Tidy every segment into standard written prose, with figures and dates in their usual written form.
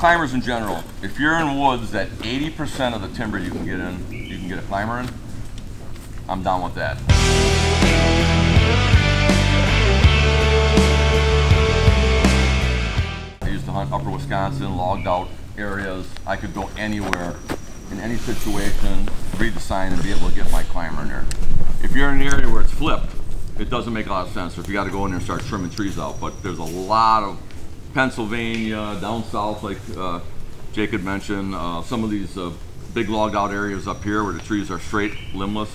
climbers in general, if you're in woods that 80% of the timber you can get in, you can get a climber in, I'm down with that. I used to hunt upper Wisconsin, logged out areas. I could go anywhere, in any situation, read the sign and be able to get my climber in there. If you're in an area where it's flipped, it doesn't make a lot of sense. If you got to go in there and start trimming trees out, but there's a lot of Pennsylvania, down south, like Jake had mentioned, some of these big logged out areas up here where the trees are straight, limbless.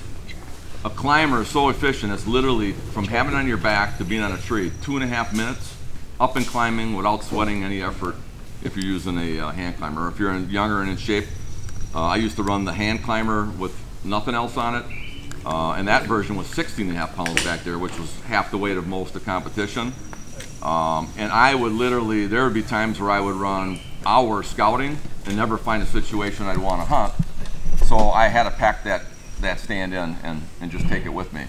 A climber is so efficient, it's literally from having it on your back to being on a tree, 2.5 minutes, up and climbing without sweating any effort if you're using a hand climber. If you're younger and in shape, I used to run the hand climber with nothing else on it, and that version was 16.5 pounds back there, which was half the weight of most of the competition. And I would literally, there would be times where I would run hours scouting and never find a situation I'd want to hunt. So I had to pack that stand in and just take it with me.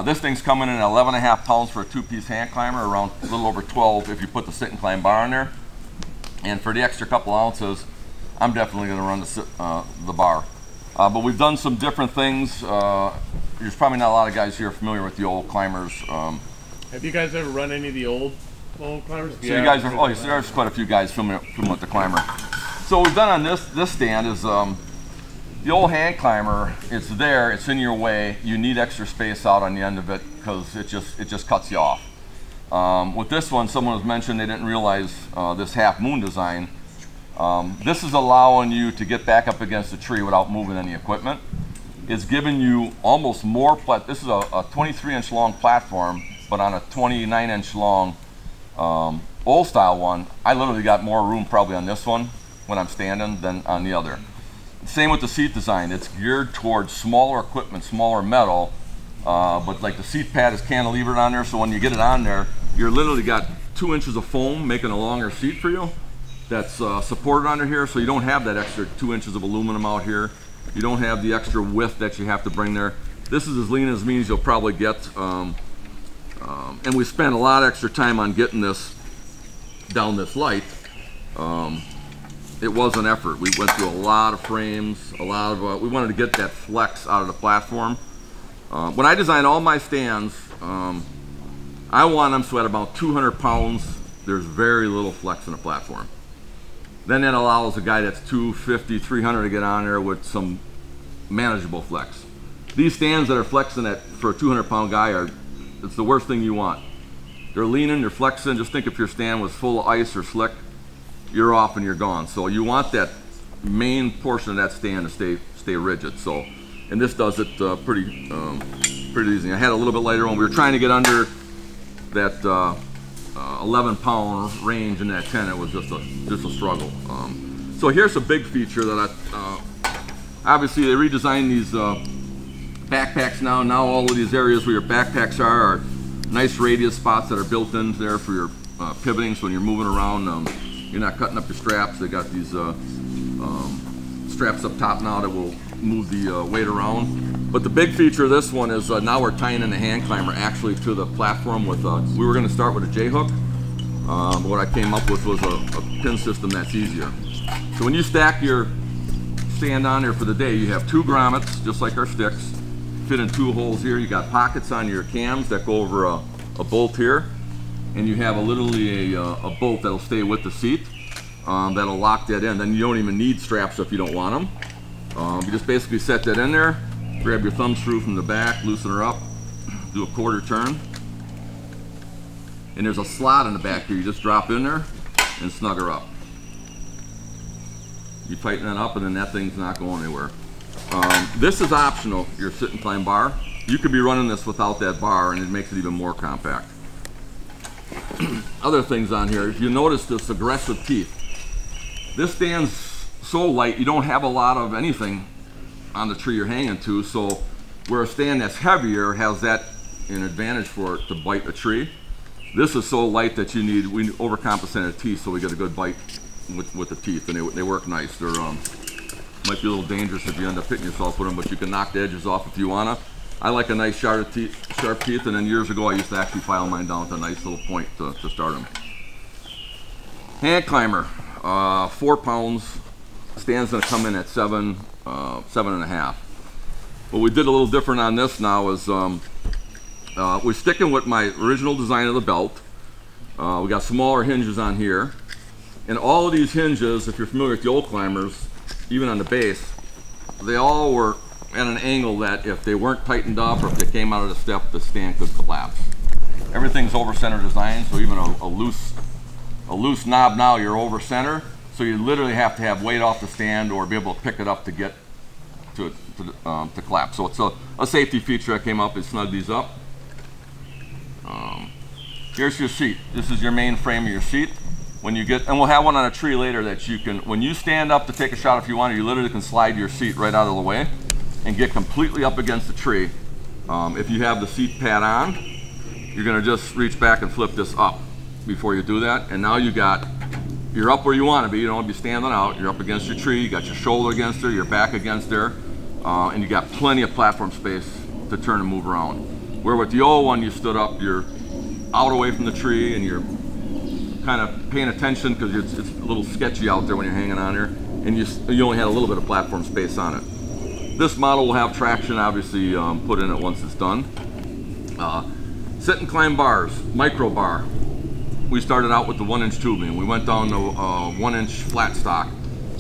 This thing's coming in at 11.5 pounds for a 2-piece hand climber, around a little over 12 if you put the sit and climb bar in there. And for the extra couple ounces, I'm definitely going to run the bar. But we've done some different things. There's probably not a lot of guys here familiar with the old climbers. Have you guys ever run any of the old climbers? So you guys are, oh, there's quite a few guys familiar with the climber. So what we've done on this stand is the old hand climber, it's there, it's in your way. You need extra space out on the end of it because it just cuts you off. With this one, someone was mentioned they didn't realize this half moon design. This is allowing you to get back up against the tree without moving any equipment. It's giving you almost more, this is a 23-inch long platform, but on a 29-inch long old style one, I literally got more room probably on this one when I'm standing than on the other. Same with the seat design. It's geared towards smaller equipment, smaller metal, but like the seat pad is cantilevered on there, so when you get it on there, you're literally got 2 inches of foam making a longer seat for you that's supported under here, so you don't have that extra 2 inches of aluminum out here. You don't have the extra width that you have to bring there. This is as lean as means you'll probably get. And we spent a lot of extra time on getting this down this light. It was an effort. We went through a lot of frames, we wanted to get that flex out of the platform. When I design all my stands, I want them so at about 200 pounds, there's very little flex in the platform. Then that allows a guy that's 250, 300 to get on there with some manageable flex. These stands that are flexing for a 200-pound guy it's the worst thing you want. They're leaning, they're flexing. Just think if your stand was full of ice or slick, you're off and you're gone. So you want that main portion of that stand to stay rigid. So, and this does it pretty easy. I had a little bit later when we were trying to get under that 11-pound range in that 10. It was just a struggle. So here's a big feature that obviously they redesigned these backpacks now. Now all of these areas where your backpacks are nice radius spots that are built in there for your pivoting, so when you're moving around, you're not cutting up your straps. They got these straps up top now that will move the weight around. But the big feature of this one is now we're tying in the hand climber actually to the platform with, we were going to start with a J-hook. What I came up with was a pin system that's easier. So when you stack your stand on there for the day, you have 2 grommets, just like our sticks, fit in 2 holes here. You got pockets on your cams that go over a bolt here, and you have literally a bolt that'll stay with the seat that'll lock that in. Then you don't even need straps if you don't want them. You just basically set that in there, grab your thumb screw from the back, loosen her up, do a 1/4 turn, and there's a slot in the back here. You just drop in there and snug her up. You tighten that up and then that thing's not going anywhere. This is optional, your sit and climb bar. You could be running this without that bar and it makes it even more compact. Other things on here, if you notice this aggressive teeth, this stand's so light you don't have a lot of anything on the tree you're hanging to, so where a stand that's heavier has that an advantage for it to bite a tree. This is so light that we overcompensated teeth so we get a good bite with the teeth, and they work nice. They're might be a little dangerous if you end up hitting yourself with them, but you can knock the edges off if you wanna. I like a nice sharp teeth, and then years ago I used to actually file mine down with a nice little point to start them. Hand climber. 4 pounds. Stand's gonna come in at 7.5. What we did a little different on this now is we're sticking with my original design of the belt. We got smaller hinges on here. And all of these hinges, if you're familiar with the old climbers, even on the base, they all were at an angle that if they weren't tightened up or if they came out of the step, the stand could collapse. Everything's over center design, so even a loose knob now, you're over center. So you literally have to have weight off the stand or be able to pick it up to get to collapse. So it's a safety feature that came up. It snugged these up. Here's your seat. This is your main frame of your seat. When you get, and we'll have one on a tree later that you can, when you stand up to take a shot if you want, you literally can slide your seat right out of the way and get completely up against the tree. If you have the seat pad on, you're gonna just reach back and flip this up before you do that. And now you're up where you wanna be. You don't wanna be standing out. You're up against your tree, you got your shoulder against there, your back against there, and you got plenty of platform space to turn and move around. Where with the old one, you stood up, you're out away from the tree and you're kind of paying attention because it's a little sketchy out there when you're hanging on there, and you only had a little bit of platform space on it. This model will have traction, obviously, put in it once it's done. Sit and climb bars, micro bar. We started out with the 1-inch tubing. We went down to 1-inch flat stock.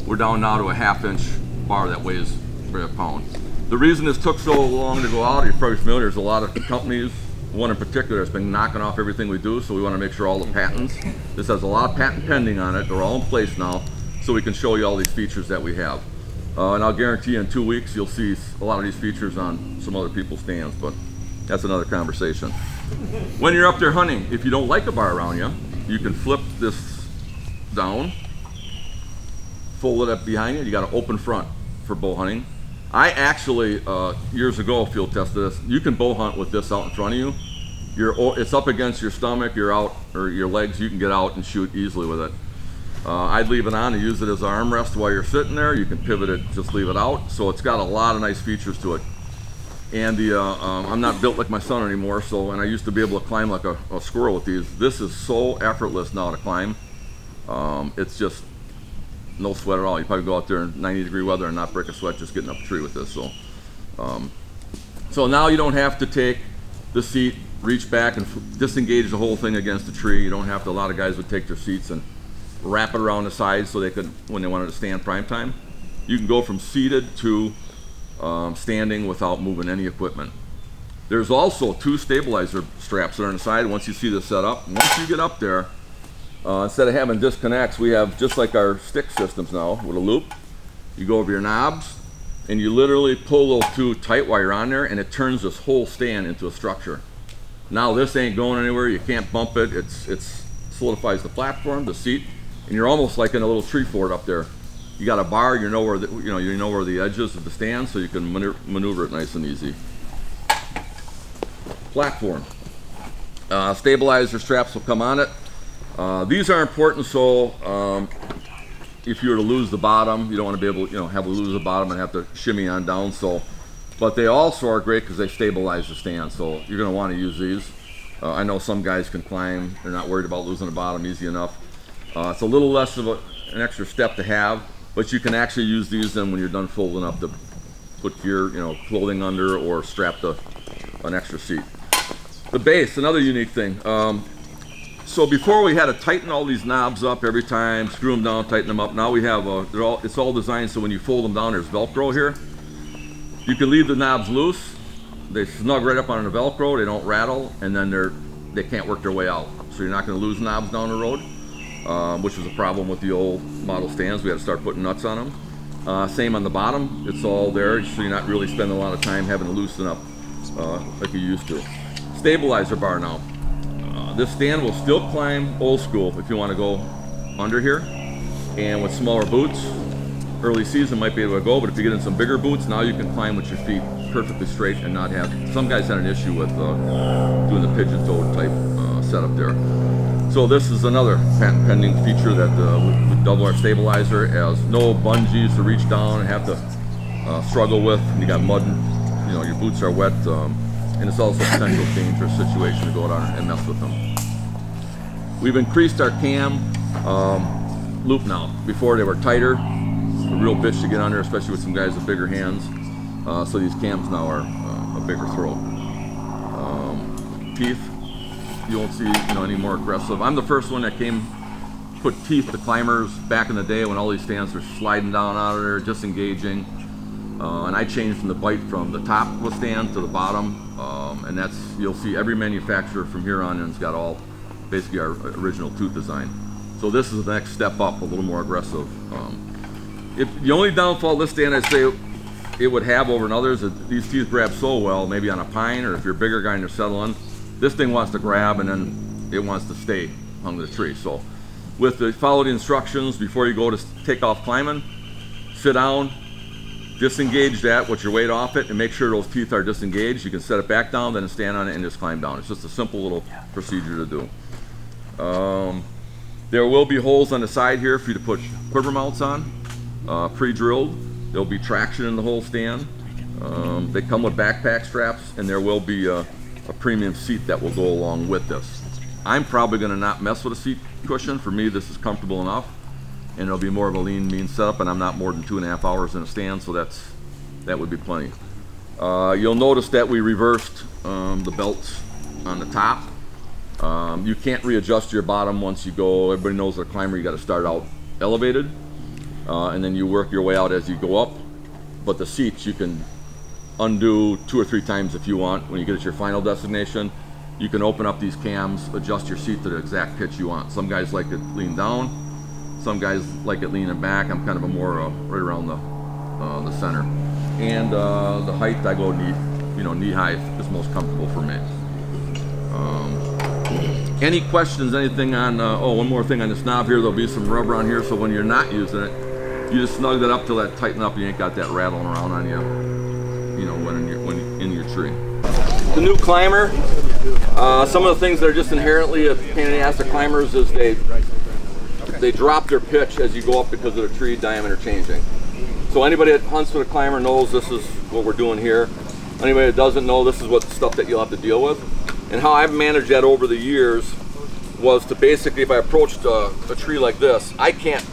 We're down now to a 1/2-inch bar that weighs a pound. The reason this took so long to go out, you're probably familiar, there's a lot of companies, one in particular that's been knocking off everything we do, so we want to make sure all the patents. This has a lot of patent pending on it. They're all in place now, so we can show you all these features that we have. And I'll guarantee you in 2 weeks you'll see a lot of these features on some other people's stands, but that's another conversation. When you're up there hunting, if you don't like a bar around you, you can flip this down, fold it up behind you. You got an open front for bow hunting. I actually, years ago, field tested this. You can bow hunt with this out in front of you. It's up against your stomach, you're out, or your legs, you can get out and shoot easily with it. I'd leave it on and use it as an armrest while you're sitting there. You can pivot it, just leave it out. So it's got a lot of nice features to it. And I'm not built like my son anymore, and I used to be able to climb like a squirrel with these. This is so effortless now to climb. It's just no sweat at all. You probably go out there in 90-degree weather and not break a sweat just getting up a tree with this. So now you don't have to take the seat, reach back and disengage the whole thing against the tree. You don't have to. A lot of guys would take their seats and wrap it around the sides so they could, when they wanted to stand prime time. You can go from seated to standing without moving any equipment. There's also 2 stabilizer straps that are on the side. Once you see this set up, once you get up there, instead of having disconnects, we have just like our stick systems now with a loop. You go over your knobs and you literally pull those 2 tight while you're on there, and it turns this whole stand into a structure. Now this ain't going anywhere. You can't bump it. It solidifies the platform, the seat, and you're almost like in a little tree fort up there. You got a bar. You know where the edges of the stand, so you can maneuver it nice and easy. Platform. Stabilizer straps will come on it. These are important, so if you were to lose the bottom, you don't want to be able to, have to lose the bottom and have to shimmy on down. But they also are great because they stabilize the stand, so you're going to want to use these. I know some guys can climb; they're not worried about losing the bottom easy enough. It's a little less of an extra step to have, but you can actually use these then when you're done folding up to put your, clothing under or strap an extra seat. The base, another unique thing. So before we had to tighten all these knobs up every time, screw them down, tighten them up. Now we have, it's all designed so when you fold them down, there's Velcro here. You can leave the knobs loose. They snug right up on the Velcro, they don't rattle, and then they can't work their way out. So you're not gonna lose knobs down the road, which was a problem with the old model stands. We had to start putting nuts on them. Same on the bottom, it's all there, so you're not really spending a lot of time having to loosen up like you used to. Stabilizer bar now. This stand will still climb old school if you want to go under here, and with smaller boots, early season might be able to go, but if you get in some bigger boots, now you can climb with your feet perfectly straight and not have, some guys had an issue with doing the pigeon toed type setup there. So this is another patent pending feature that we double our stabilizer, as no bungees to reach down and have to struggle with, and you got mud, your boots are wet. And it's also a potential dangerous situation to go down and mess with them. We've increased our cam. loop now. Before they were tighter, a real bitch to get under, especially with some guys with bigger hands. So these cams now are a bigger throw. Teeth, you won't see any more aggressive. I'm the first one that put teeth to climbers back in the day when all these stands were sliding down out of there, disengaging. And I changed the bite from the top of the stand to the bottom. And you'll see every manufacturer from here on in has got basically our original tooth design. So this is the next step up, a little more aggressive. The only downfall of this stand I'd say it would have over others is these teeth grab so well, maybe on a pine, or if you're a bigger guy and you're settling, this thing wants to grab and then it wants to stay hung to the tree. So follow the instructions before you go to take off climbing, sit down, disengage that with your weight off it, and make sure those teeth are disengaged. You can set it back down, then stand on it and just climb down. It's just a simple little procedure to do. There will be holes on the side here for you to put quiver mounts on, pre-drilled. There'll be traction in the whole stand. They come with backpack straps, and there will be a premium seat that will go along with this. I'm probably going to not mess with a seat cushion. For me, this is comfortable enough, and it'll be more of a lean, mean setup, and I'm not more than 2.5 hours in a stand, so that would be plenty. You'll notice that we reversed the belts on the top. You can't readjust your bottom once you go. Everybody knows as a climber you got to start out elevated, and then you work your way out as you go up. But the seats you can undo 2 or 3 times if you want. When you get to your final destination, you can open up these cams, adjust your seat to the exact pitch you want. Some guys like it lean down, some guys like it leaning back. I'm kind of a more right around the center. And the height, I go knee high is most comfortable for me. Any questions, anything on, one more thing on this knob here, there'll be some rubber on here, so when you're not using it, you just snug that up till that tighten up and you ain't got that rattling around on you, when in your tree. The new climber, some of the things that are just inherently a pain in the ass to climbers is they drop their pitch as you go up because of the tree diameter changing. So anybody that hunts with a climber knows this is what we're doing here. Anybody that doesn't know, this is what stuff that you'll have to deal with. And how I've managed that over the years was to basically, if I approached a tree like this, I can't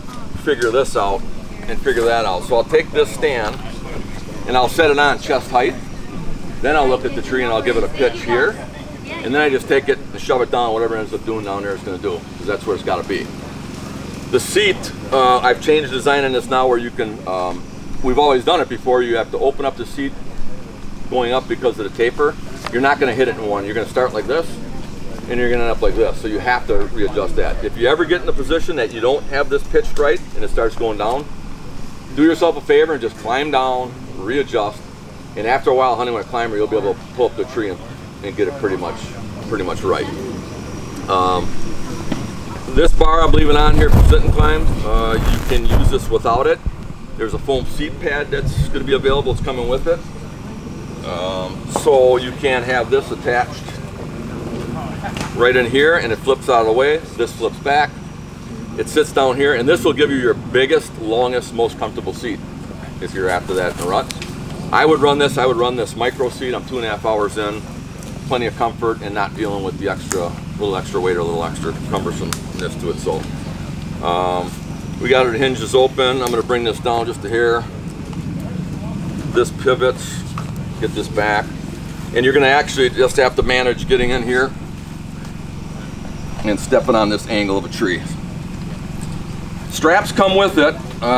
figure this out and figure that out. So I'll take this stand and I'll set it on chest height. Then I'll look at the tree and I'll give it a pitch here. And then I just take it and shove it down, whatever it ends up doing down there it's gonna do, because that's where it's gotta be. The seat, I've changed the design in this now where you can, we've always done it before, you have to open up the seat going up because of the taper. You're not going to hit it in one. You're going to start like this, and you're going to end up like this. So you have to readjust that. If you ever get in the position that you don't have this pitched right and it starts going down, do yourself a favor and just climb down, readjust, and after a while hunting with a climber, you'll be able to pull up the tree and get it pretty much right. This bar I'm leaving on here for sit and climb. You can use this without it. There's a foam seat pad that's going to be available. It's coming with it. So you can have this attached right in here and it flips out of the way. This flips back. It sits down here, and this will give you your biggest, longest, most comfortable seat if you're after that in a rut. I would run this micro seat. I'm 2.5 hours in. Plenty of comfort and not dealing with the little extra weight or a little extra cumbersomeness to it. So we got it, hinges open. I'm going to bring this down just a hair. This pivots. Get this back, and you're going to actually just have to manage getting in here and stepping on this angle of a tree. Straps come with it.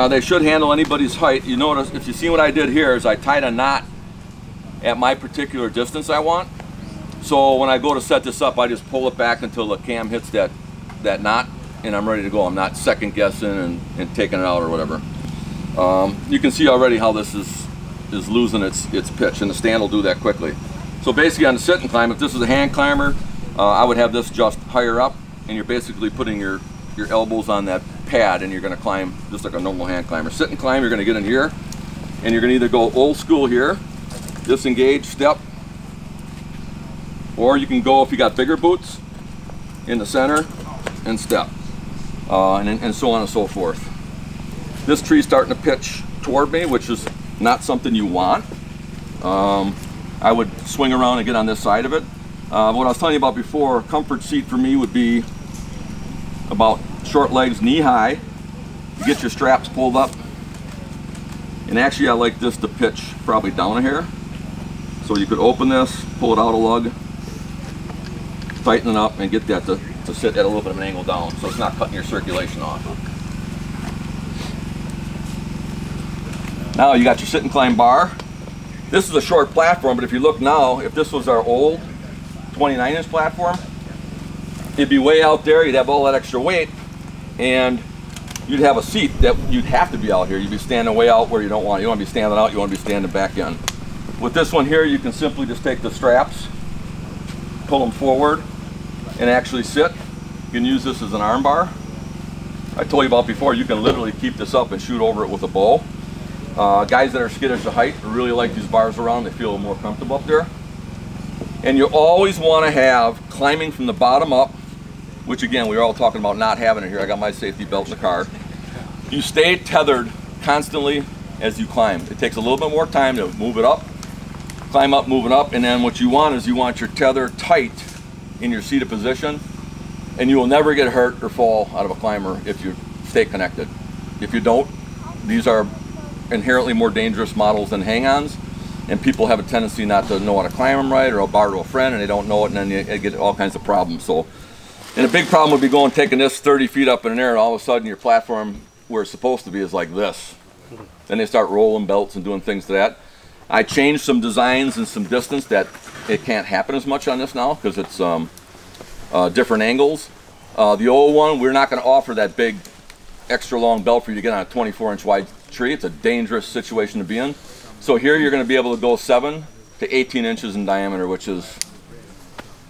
They should handle anybody's height. You notice, if you see what I did here, is I tied a knot at my particular distance I want. So when I go to set this up, I just pull it back until the cam hits that knot, and I'm ready to go. I'm not second guessing and taking it out or whatever. You can see already how this is losing its pitch, and the stand will do that quickly. So basically on the sit and climb, if this is a hand climber, I would have this just higher up, and you're basically putting your elbows on that pad, and you're going to climb just like a normal hand climber. Sit and climb, you're going to get in here, and you're going to either go old school here, disengage, step, or you can go, if you got bigger boots, in the center and step, and so on and so forth. This tree's starting to pitch toward me, which is not something you want. I would swing around and get on this side of it. What I was telling you about before, comfort seat for me would be about short legs, knee high, You get your straps pulled up. And actually I like this to pitch probably down a hair. So you could open this, pull it out a lug, tighten it up, and get that to sit at a little bit of an angle down so it's not cutting your circulation off. Now you got your sit and climb bar. This is a short platform, but if you look now, if this was our old 29-inch platform, it'd be way out there, you'd have all that extra weight, and you'd have a seat that you'd have to be out here. You'd be standing way out where you don't want. You want to be standing out, you want to be standing back in. With this one here, you can simply just take the straps, pull them forward, and actually sit. You can use this as an arm bar. I told you about before, you can literally keep this up and shoot over it with a bow. Guys that are skittish to height really like these bars around. They feel more comfortable up there. And you always want to have climbing from the bottom up, which again, we were all talking about not having it here. I got my safety belt in the car. You stay tethered constantly as you climb. It takes a little bit more time to move it up, climb up, move it up, and then what you want is you want your tether tight in your seated position, and you will never get hurt or fall out of a climber if you stay connected. If you don't, these are inherently more dangerous models than hang-ons, and people have a tendency not to know how to climb them right, or a bar to a friend and they don't know it, and then you get all kinds of problems. So, and a big problem would be going taking this 30 feet up in the air, and all of a sudden your platform where it's supposed to be is like this. Then they start rolling belts and doing things to that. I changed some designs and some distance that it can't happen as much on this now because it's different angles. The old one, we're not going to offer that big extra long belt for you to get on a 24-inch wide tree. It's a dangerous situation to be in. So here you're going to be able to go 7 to 18 inches in diameter, which is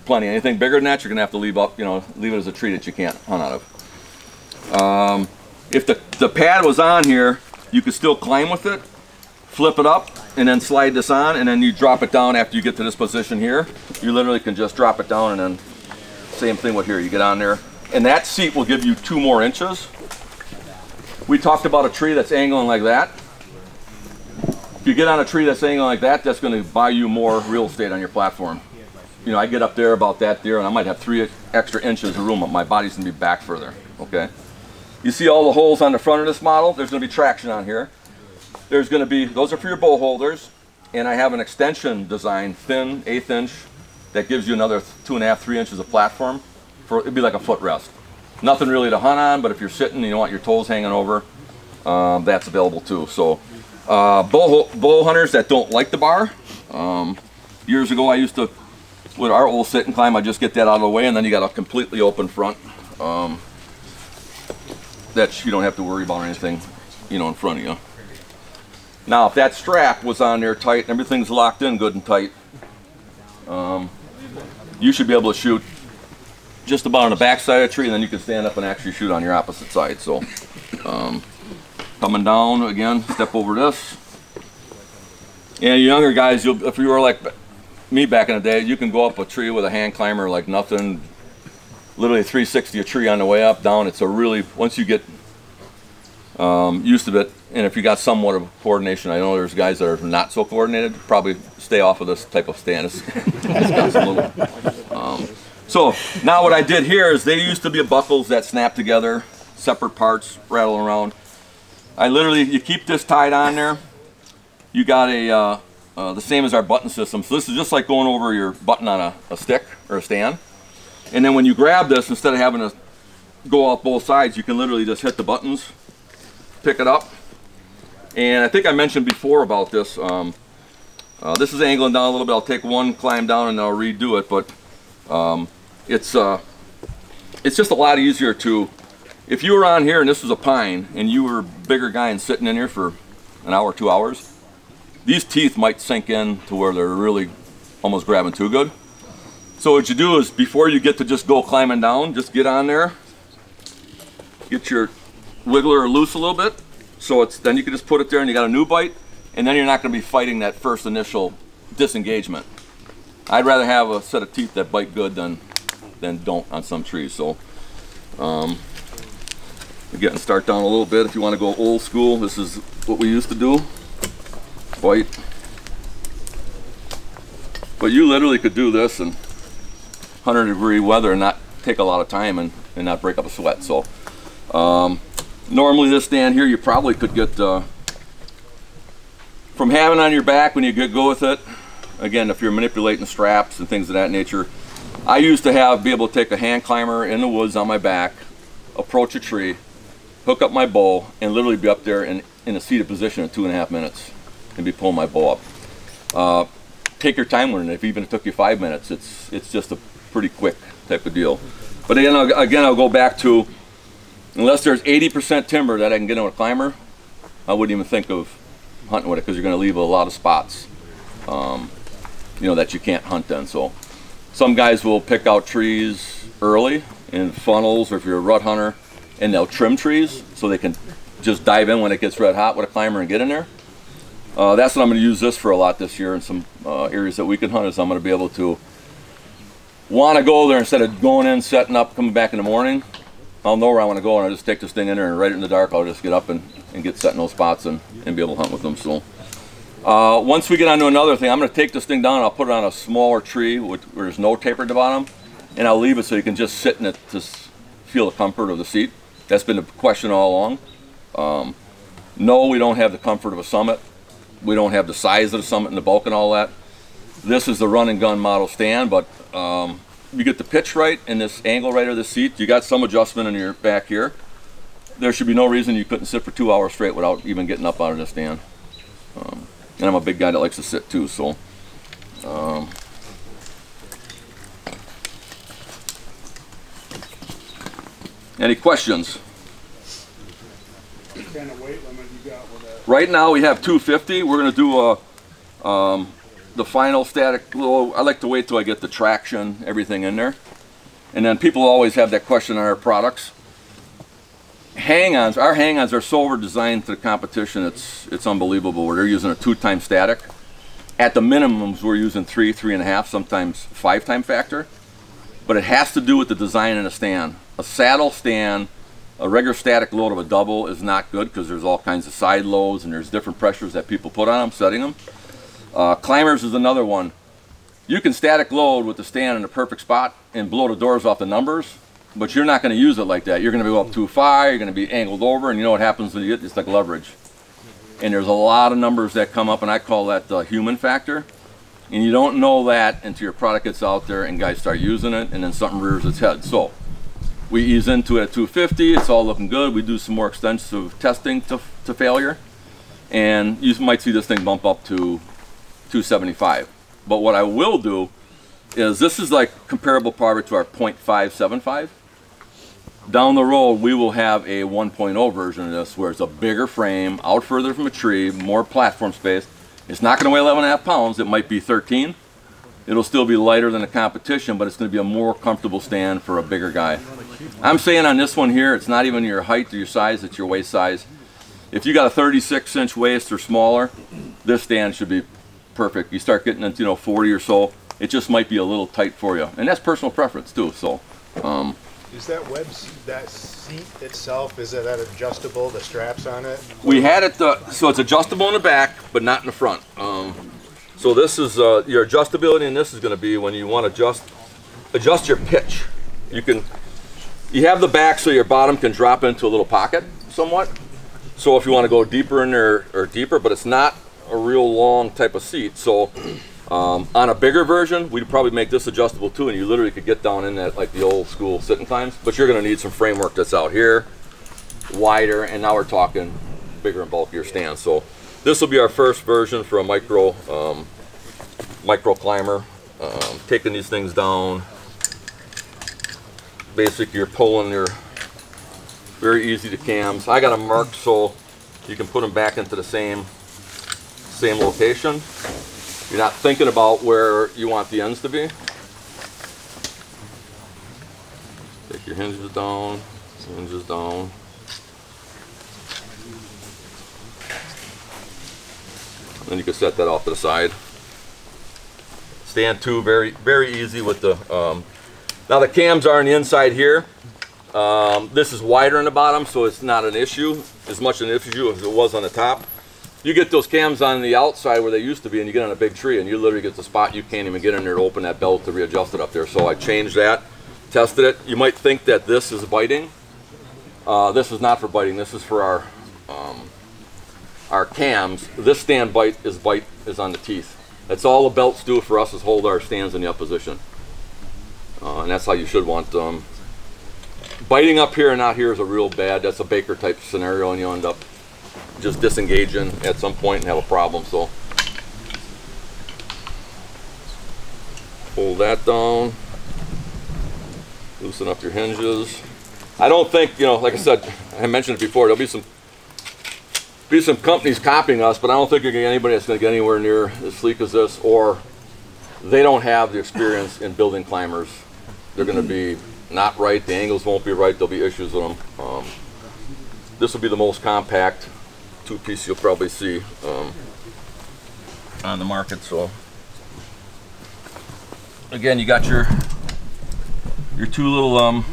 plenty. Anything bigger than that, you're going to have to leave it as a tree that you can't hunt out of. If the pad was on here, you could still climb with it, flip it up, and then slide this on, and then you drop it down after you get to this position here. You literally can just drop it down, and then same thing with here. You get on there, and that seat will give you 2 more inches. We talked about a tree that's angling like that. If you get on a tree that's angling like that, that's going to buy you more real estate on your platform. You know, I get up there about that there, and I might have 3 extra inches of room, but my body's going to be back further, okay? You see all the holes on the front of this model? There's going to be traction on here. There's going to be, those are for your bow holders, and I have an extension design, thin, 1/8 inch, that gives you another 2.5, 3 inches of platform. It'd be like a footrest. Nothing really to hunt on, but if you're sitting and you want your toes hanging over, that's available too. So bow hunters that don't like the bar, years ago I used to, with our old sit and climb, I just get that out of the way, and then you got a completely open front that you don't have to worry about anything, in front of you. Now, if that strap was on there tight and everything's locked in good and tight, you should be able to shoot just about on the back side of the tree, and then you can stand up and actually shoot on your opposite side. So, coming down again, step over this. And younger guys, if you were like me back in the day, you can go up a tree with a hand climber like nothing. Literally 360 a tree on the way up, down. It's a really, once you get used to it, and if you got somewhat of coordination, I know there's guys that are not so coordinated, probably stay off of this type of stand. So now what I did here is they used to be buckles that snap together, separate parts, rattle around. You keep this tied on there. You got the same as our button system. So this is just like going over your button on a stick or a stand. And then when you grab this, instead of having to go out both sides, you can literally just hit the buttons, pick it up. And I think I mentioned before about this. This is angling down a little bit. I'll take one climb down and I'll redo it. But it's just a lot easier to, if you were on here and this was a pine and you were a bigger guy and sitting in here for an hour, 2 hours, these teeth might sink in to where they're really almost grabbing too good. So what you do is, before you get to just go climbing down, just get on there, get your wiggler loose a little bit, so then you can just put it there and you got a new bite, and then you're not going to be fighting that first initial disengagement. I'd rather have a set of teeth that bite good than don't on some trees. So we're getting start down a little bit. If you want to go old school, this is what we used to do. Bite. But you literally could do this in 100-degree weather and not take a lot of time and not break up a sweat. So Normally this stand here, you probably could get, from having on your back when you go with it, again, if you're manipulating straps and things of that nature, I used to be able to take a hand climber in the woods on my back, approach a tree, hook up my bow, and literally be up there in a seated position in 2.5 minutes and be pulling my bow up. Take your time with it. If even it took you 5 minutes, it's just a pretty quick type of deal. But again, I'll go back to, unless there's 80% timber that I can get on a climber, I wouldn't even think of hunting with it, because you're going to leave a lot of spots, you know, that you can't hunt in. So some guys will pick out trees early in funnels, or if you're a rut hunter, and they'll trim trees so they can just dive in when it gets red hot with a climber and get in there. That's what I'm going to use this for a lot this year in some areas that we can hunt. Is I'm going to be able to want to go there instead of going in, setting up, coming back in the morning. I'll know where I want to go, and I just take this thing in there, and right in the dark I'll just get up and get set in those spots and be able to hunt with them. So once we get on to another thing, I'm going to take this thing down and I'll put it on a smaller tree where there's no taper at the bottom, and I'll leave it so you can just sit in it to feel the comfort of the seat. That's been the question all along. No, we don't have the comfort of a Summit. We don't have the size of the Summit and the bulk and all that. This is the run and gun model stand, but you get the pitch right and this angle right of the seat. You got some adjustment in your back here. There should be no reason you couldn't sit for 2 hours straight without even getting up out of this stand. And I'm a big guy that likes to sit too, so. Any questions? What kind of weight limit you got with that? Right now we have 250. We're going to do the final static low. I like to wait till I get the traction, everything in there. And then people always have that question on our products. Hang-ons, our hang-ons are so over-designed to the competition, it's unbelievable. Where they're using a 2-time static. At the minimums, we're using 3, 3.5, sometimes 5-time factor. But it has to do with the design of the stand. A saddle stand, a regular static load of a double is not good, because there's all kinds of side loads and there's different pressures that people put on them, setting them. Climbers is another one. You can static load with the stand in the perfect spot and blow the doors off the numbers, but you're not going to use it like that. You're going to go up too far, you're going to be angled over, and you know what happens when you get, it's like leverage. And there's a lot of numbers that come up, and I call that the human factor. And you don't know that until your product gets out there and guys start using it, and then something rears its head. So we ease into it at 250, it's all looking good. We do some more extensive testing to failure, and you might see this thing bump up to 275. But what I will do is, this is like comparable probably to our .575. Down the road we will have a 1.0 version of this, where it's a bigger frame, out further from a tree, more platform space. It's not going to weigh 11.5 pounds, it might be 13. It'll still be lighter than the competition, but it's going to be a more comfortable stand for a bigger guy. I'm saying on this one here, it's not even your height or your size, it's your waist size. If you got a 36-inch waist or smaller, this stand should be perfect. You start getting into 40 or so, it just might be a little tight for you, and that's personal preference too. So is that seat itself, is it that adjustable, the straps on it? we had it so it's adjustable in the back but not in the front. So this is your adjustability, and this is going to be when you want to adjust your pitch. You have the back so your bottom can drop into a little pocket somewhat, so if you want to go deeper in there or deeper, but it's not a real long type of seat. So on a bigger version, we'd probably make this adjustable too, and you literally could get down in that like the old school sit and climbs, but you're going to need some framework that's out here, wider, and now we're talking bigger and bulkier stands. So this will be our first version for a micro climber. Taking these things down, basically you're pulling your, very easy to cams. I got them marked so you can put them back into the same location. You're not thinking about where you want the ends to be. Take your hinges down, then you can set that off to the side. Stand 2, very, very easy with the, now the cams are on the inside here. This is wider in the bottom, so it's not an issue, as much an issue as it was on the top. You get those cams on the outside where they used to be, and you get on a big tree, and you literally get the spot you can't even get in there to open that belt to readjust it up there. So I changed that, tested it. You might think that this is biting. This is not for biting. This is for our cams. This stand bite is on the teeth. That's all the belts do for us, is hold our stands in the up position. And that's how you should want them. Biting up here and not here is a real bad, that's a Baker type scenario, and you end up just disengaging at some point and have a problem. So pull that down, loosen up your hinges. I don't think, you know, like I said, I mentioned it before, there'll be some companies copying us, but I don't think you're gonna get anybody that's gonna get anywhere near as sleek as this, or they don't have the experience in building climbers. They're gonna be not right, the angles won't be right, there'll be issues with them. This will be the most compact two-piece you'll probably see on the market. So again, you got your two little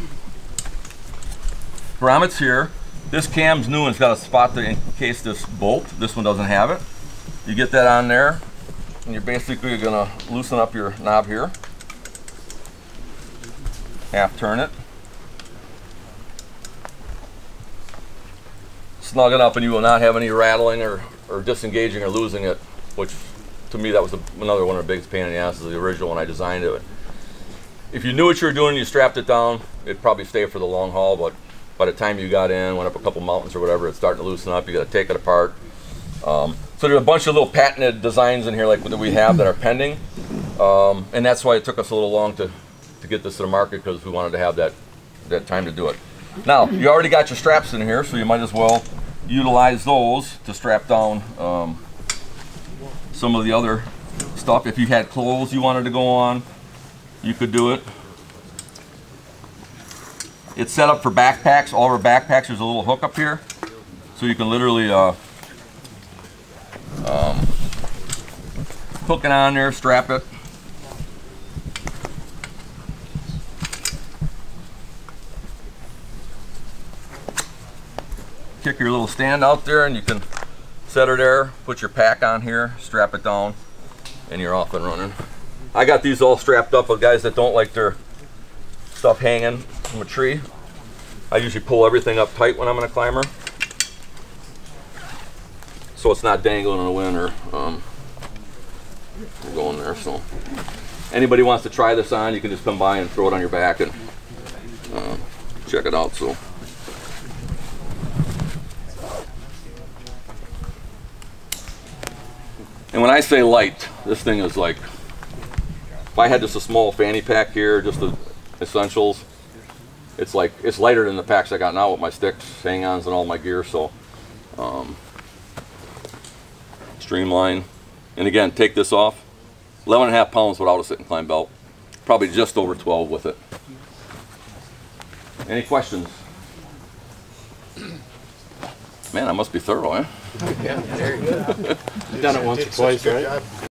grommets here. This cam's new and it's got a spot to encase this bolt. This one doesn't have it. You get that on there, and you're basically gonna loosen up your knob here. Half turn it. Snug it up and you will not have any rattling or disengaging or losing it, which to me that was another one of the biggest pain in the ass, is the original when I designed it. If you knew what you were doing and you strapped it down, it'd probably stay for the long haul, but by the time you got in, went up a couple mountains or whatever, it's starting to loosen up. You got to take it apart. So there's a bunch of little patented designs in here like that we have that are pending, and that's why it took us a little long to get this to the market, because we wanted to have that time to do it. Now, you already got your straps in here, so you might as well utilize those to strap down some of the other stuff. If you had clothes you wanted to go on, you could do it. It's set up for backpacks. All of our backpacks, there's a little hook up here, so you can literally hook it on there, strap it. Kick your little stand out there and you can set her there, put your pack on here, strap it down, and you're off and running. I got these all strapped up with guys that don't like their stuff hanging from a tree. I usually pull everything up tight when I'm in a climber, so it's not dangling in the wind or going there. So anybody wants to try this on, you can just come by and throw it on your back and check it out. So and when I say light, this thing is like, if I had just a small fanny pack here, just the essentials, it's like, it's lighter than the packs I got now with my sticks, hang-ons, and all my gear. So streamline. And again, take this off. 11.5 pounds without a sit and climb belt. Probably just over 12 with it. Any questions? Man, I must be thorough, eh? Yeah, very good. You've done it once or twice, right?